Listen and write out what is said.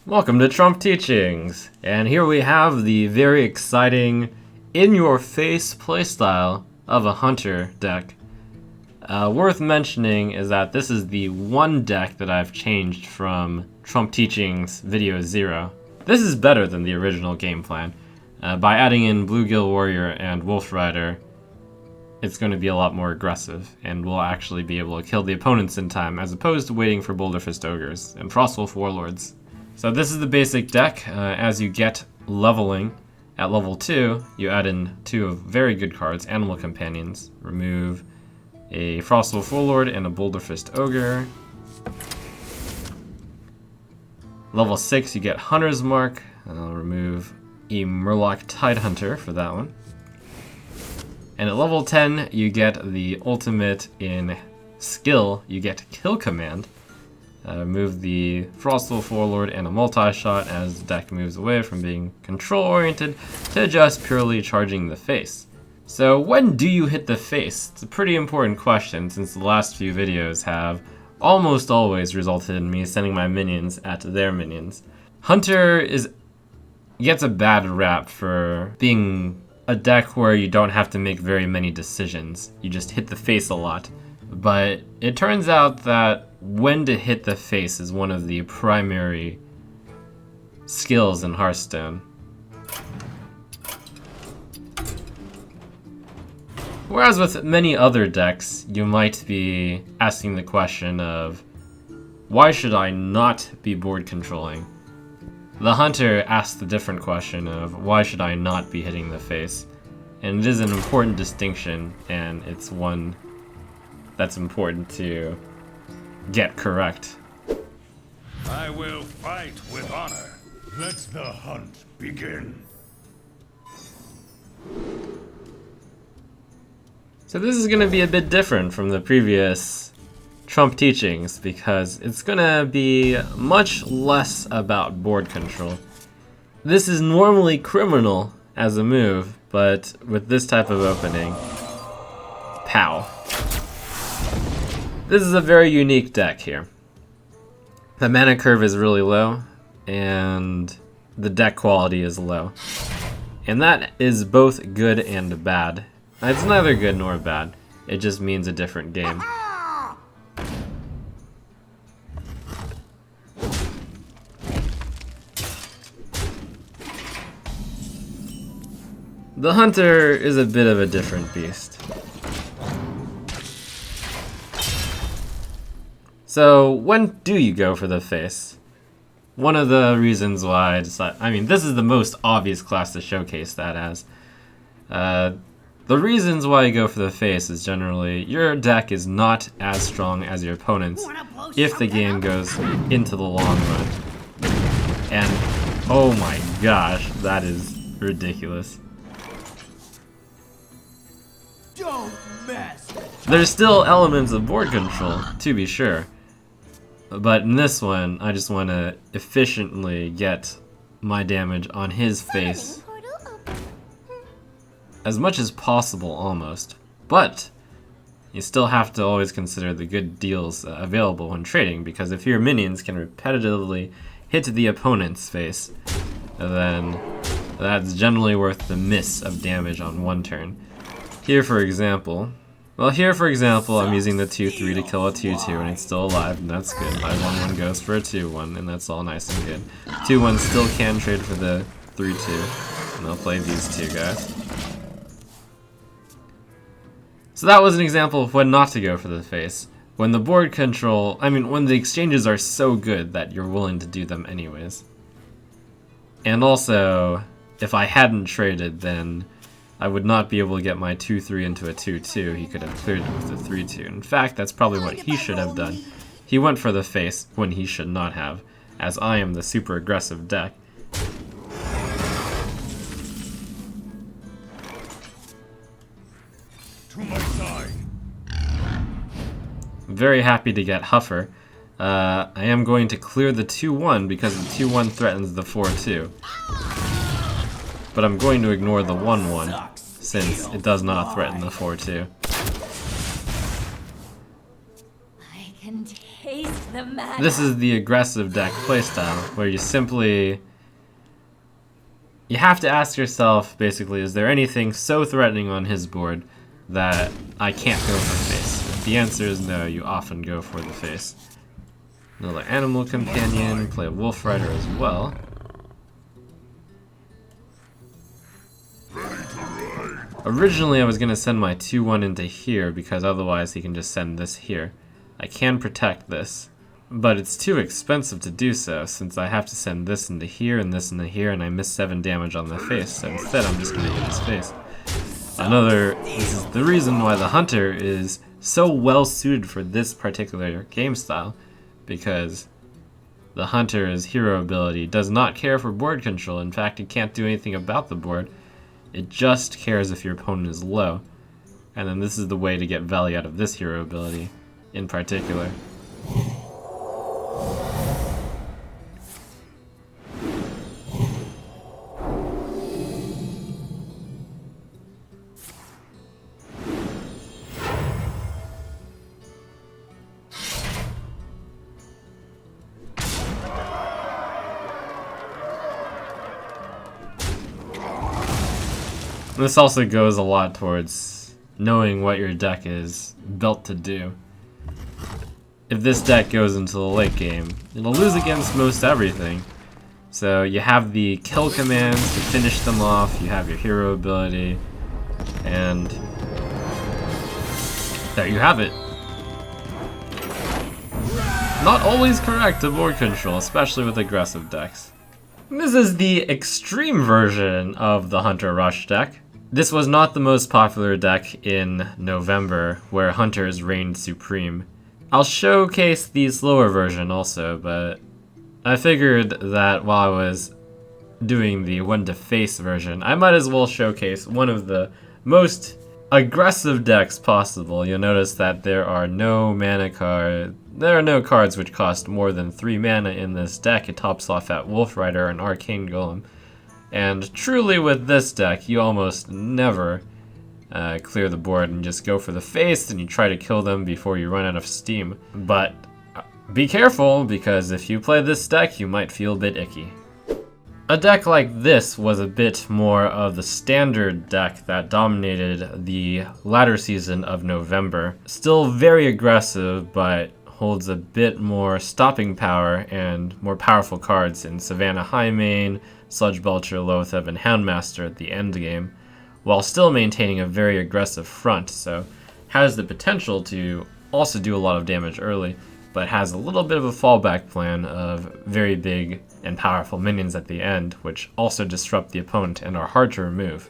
Welcome to Trump Teachings, and here we have the very exciting, in-your-face playstyle of a Hunter deck. Worth mentioning is that this is the one deck that I've changed from Trump Teachings Video 0. This is better than the original game plan. By adding in Bluegill Warrior and Wolf Rider, it's going to be a lot more aggressive, and we'll actually be able to kill the opponents in time, as opposed to waiting for Boulderfist Ogres and Frostwolf Warlords. So this is the basic deck. As you get leveling, at level 2, you add in 2 very good cards, Animal Companions. Remove a Frostwolf Warlord and a Boulderfist Ogre. Level 6, you get Hunter's Mark. I'll remove a Murloc Tidehunter for that one. And at level 10, you get the ultimate in skill. You get Kill Command. Remove the Frostwolf Warlord and a multi-shot as the deck moves away from being control-oriented to just purely charging the face. So when do you hit the face? It's a pretty important question, since the last few videos have almost always resulted in me sending my minions at their minions. Hunter gets a bad rap for being a deck where you don't have to make very many decisions. You just hit the face a lot. But it turns out that when to hit the face is one of the primary skills in Hearthstone. Whereas with many other decks, you might be asking the question of, why should I not be board controlling? The Hunter asks the different question of, why should I not be hitting the face? And it is an important distinction, and it's one that's important to get correct. I will fight with honor. Let the hunt begin. So this is going to be a bit different from the previous Trump Teachings, because it's going to be much less about board control. This is normally criminal as a move, but with this type of opening, pow. This is a very unique deck here. The mana curve is really low, and the deck quality is low. And that is both good and bad. It's neither good nor bad. It just means a different game. The Hunter is a bit of a different beast. So when do you go for the face? One of the reasons why I decided, this is the most obvious class to showcase that as. The reasons why you go for the face is generally your deck is not as strong as your opponent's if the game goes into the long run. And oh my gosh, that is ridiculous. Don't mess. There's still elements of board control, to be sure. But in this one, I just want to efficiently get my damage on his face. As much as possible, almost. But you still have to always consider the good deals available when trading, because if your minions can repetitively hit the opponent's face, then that's generally worth the miss of damage on one turn. Here, for example, I'm using the 2-3 to kill a 2-2, and it's still alive, and that's good. My 1-1 goes for a 2-1, and that's all nice and good. 2-1 still can trade for the 3-2, and I'll play these two guys. So that was an example of when not to go for the face. When the board control, when the exchanges are so good that you're willing to do them anyways. And also, if I hadn't traded, then I would not be able to get my 2-3 into a 2-2. He could have cleared it with a 3-2. In fact, that's probably what he should have done. He went for the face when he should not have, as I am the super aggressive deck. To my side. Very happy to get Huffer. I am going to clear the 2-1 because the 2-1 threatens the 4-2. But I'm going to ignore the 1-1 since it does not threaten the 4-2. I can taste the matter? This is the aggressive deck playstyle, where you simply... You have to ask yourself, basically, is there anything so threatening on his board that I can't go for face? If the answer is no, you often go for the face. Another animal companion, play a wolf rider as well. Originally I was going to send my 2-1 into here because otherwise he can just send this here. I can protect this, but it's too expensive to do so since I have to send this into here and this into here and I miss 7 damage on the face, so instead I'm just going to hit his face. This is the reason why the Hunter is so well suited for this particular game style, because the Hunter's hero ability does not care for board control. In fact, it can't do anything about the board. It just cares if your opponent is low. And then this is the way to get value out of this hero ability in particular. This also goes a lot towards knowing what your deck is built to do. If this deck goes into the late game, it'll lose against most everything. So you have the kill commands to finish them off, you have your hero ability, and there you have it. Not always correct to board control, especially with aggressive decks. This is the extreme version of the Hunter Rush deck. This was not the most popular deck in November, where Hunters reigned supreme. I'll showcase the slower version also, but I figured that while I was doing the one to face version, I might as well showcase one of the most aggressive decks possible. You'll notice that there are no cards which cost more than 3 mana in this deck. It tops off at Wolf Rider and Arcane Golem. And truly with this deck, you almost never clear the board and just go for the face and you try to kill them before you run out of steam. But be careful, because if you play this deck, you might feel a bit icky. A deck like this was a bit more of the standard deck that dominated the latter season of November. Still very aggressive, but holds a bit more stopping power and more powerful cards in Savannah Highmane, Sludge Belcher, Loatheb, and Houndmaster at the end game, while still maintaining a very aggressive front, so has the potential to also do a lot of damage early, but has a little bit of a fallback plan of very big and powerful minions at the end, which also disrupt the opponent and are hard to remove.